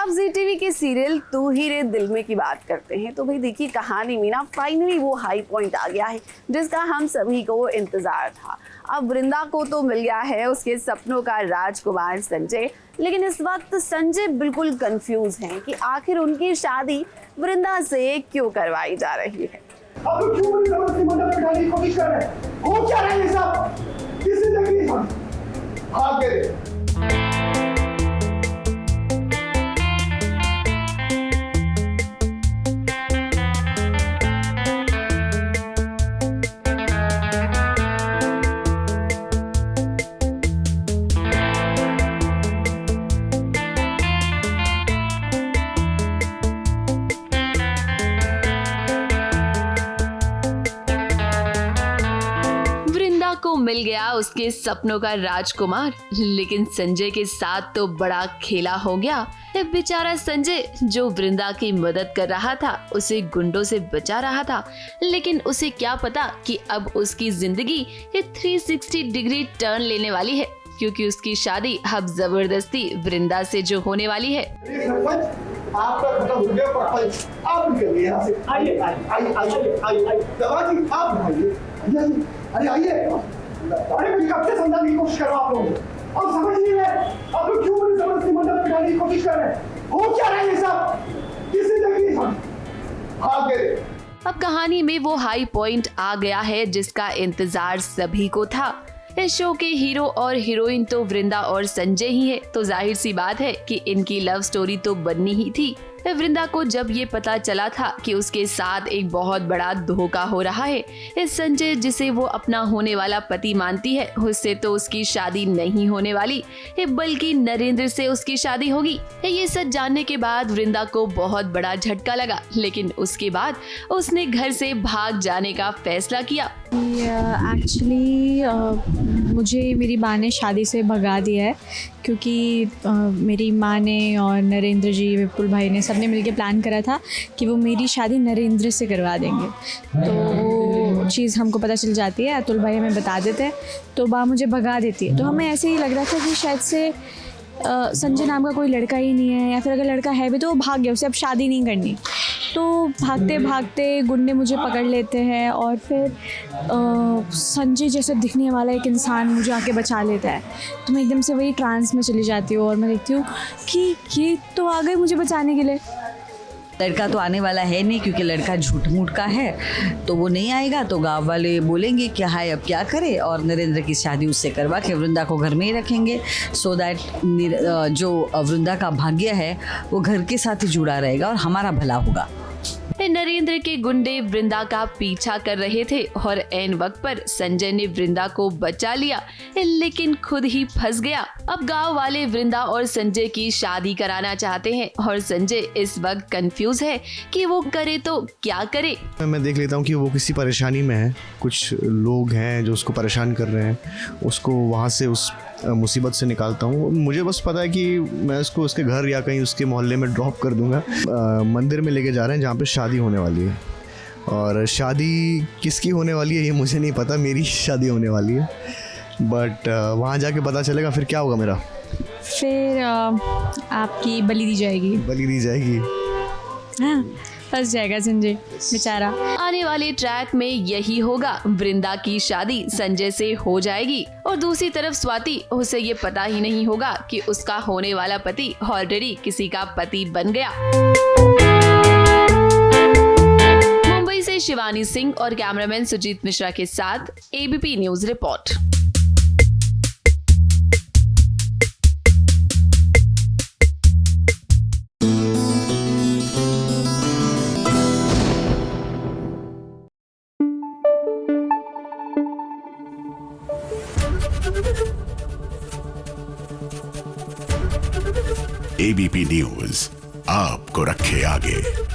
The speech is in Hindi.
अब जी टीवी के सीरियल तू ही रे दिल में की बात करते हैं तो भाई देखिए कहानी में ना फाइनली वो हाई पॉइंट आ गया है जिसका हम सभी को इंतजार था। अब वृंदा को तो मिल गया है उसके सपनों का राजकुमार संजय, लेकिन इस वक्त संजय बिल्कुल कंफ्यूज हैं कि आखिर उनकी शादी वृंदा से क्यों करवाई जा रही है। अब क्यों मुझे जबरदस्ती मंडप में डालने की कोशिश कर रहे हैं? हो क्या रहा है ये सब? किसी तकलीफ हम भाग गए। को मिल गया उसके सपनों का राजकुमार, लेकिन संजय के साथ तो बड़ा खेला हो गया। बेचारा संजय जो वृंदा की मदद कर रहा था, उसे गुंडों से बचा रहा था, लेकिन उसे क्या पता कि अब उसकी जिंदगी 360 डिग्री टर्न लेने वाली है, क्योंकि उसकी शादी अब जबरदस्ती वृंदा से जो होने वाली है। आपका खत्म हो गया प्रपंच, आप निकलिए यहाँ से। आइए आइए आइए आइए दवाजी आप भाइए, अरे आइए। अरे मुझे कब से समझाने की कोशिश कर रहा हूँ आप लोग, और समझ नहीं रहे। आप लोग क्यों मुझे जबरदस्ती मंडप में डालने की कोशिश कर रहे हैं? हो क्या रहा है ये सब? किसी तकलीफ हम भाग गए। अब कहानी में वो हाई पॉइंट आ गया है जिसका इंतजार सभी को था। इस शो के हीरो और हीरोइन तो वृंदा और संजय ही है, तो जाहिर सी बात है कि इनकी लव स्टोरी तो बननी ही थी। वृंदा को जब ये पता चला था कि उसके साथ एक बहुत बड़ा धोखा हो रहा है, इस संजय जिसे वो अपना होने वाला पति मानती है, उससे तो उसकी शादी नहीं होने वाली, बल्कि नरेंद्र से उसकी शादी होगी। ये सच जानने के बाद वृंदा को बहुत बड़ा झटका लगा, लेकिन उसके बाद उसने घर से भाग जाने का फैसला किया। एक्चुअली मुझे मेरी माँ ने शादी से भगा दिया है, क्योंकि मेरी माँ ने और नरेंद्र जी, विपुल भाई ने सबने मिलकर प्लान करा था कि वो मेरी शादी नरेंद्र से करवा देंगे। तो वो चीज़ हमको पता चल जाती है, अतुल भाई हमें बता देते हैं, तो माँ मुझे भगा देती है। तो हमें ऐसे ही लग रहा था कि शायद से संजय नाम का कोई लड़का ही नहीं है, या फिर अगर लड़का है भी तो वो भाग गया, उसे अब शादी नहीं करनी। तो भागते भागते गुंडे मुझे पकड़ लेते हैं और फिर संजय जैसे दिखने वाला एक इंसान मुझे आके बचा लेता है। तो मैं एकदम से वही ट्रांस में चली जाती हूँ और मैं देखती हूँ कि ये तो आ गए मुझे बचाने के लिए। लड़का तो आने वाला है नहीं, क्योंकि लड़का झूठ मूठ का है, तो वो नहीं आएगा। तो गांव वाले बोलेंगे कि हाय अब क्या करे, और नरेंद्र की शादी उससे करवा के वृंदा को घर में ही रखेंगे, सो दैट जो वृंदा का भाग्य है वो घर के साथ ही जुड़ा रहेगा और हमारा भला होगा। नरेंद्र के गुंडे वृंदा का पीछा कर रहे थे और ऐन वक्त पर संजय ने वृंदा को बचा लिया, लेकिन खुद ही फंस गया। अब गांव वाले वृंदा और संजय की शादी कराना चाहते हैं और संजय इस वक्त कंफ्यूज है कि वो करे तो क्या करे। मैं देख लेता हूँ कि वो किसी परेशानी में है, कुछ लोग हैं जो उसको परेशान कर रहे हैं, उसको वहाँ से उस मुसीबत से निकालता हूँ। मुझे बस पता है कि मैं उसको उसके घर या कहीं उसके मोहल्ले में ड्रॉप कर दूंगा। मंदिर में लेके जा रहे हैं जहाँ पे शादी होने वाली है, और शादी किसकी होने वाली है ये मुझे नहीं पता, मेरी शादी होने वाली है, बट वहाँ जाके पता चलेगा फिर क्या होगा मेरा। फिर आपकी बलि दी जाएगी। बलि दी जाएगी। हाँ, फंस जाएगा संजय बेचारा। आने वाले ट्रैक में यही होगा, वृंदा की शादी संजय से हो जाएगी और दूसरी तरफ स्वाति, उसे ये पता ही नहीं होगा कि उसका होने वाला पति ऑलरेडी किसी का पति बन गया। मुंबई से शिवानी सिंह और कैमरामैन सुजीत मिश्रा के साथ ABP news report. ABP news आपको रखे आगे।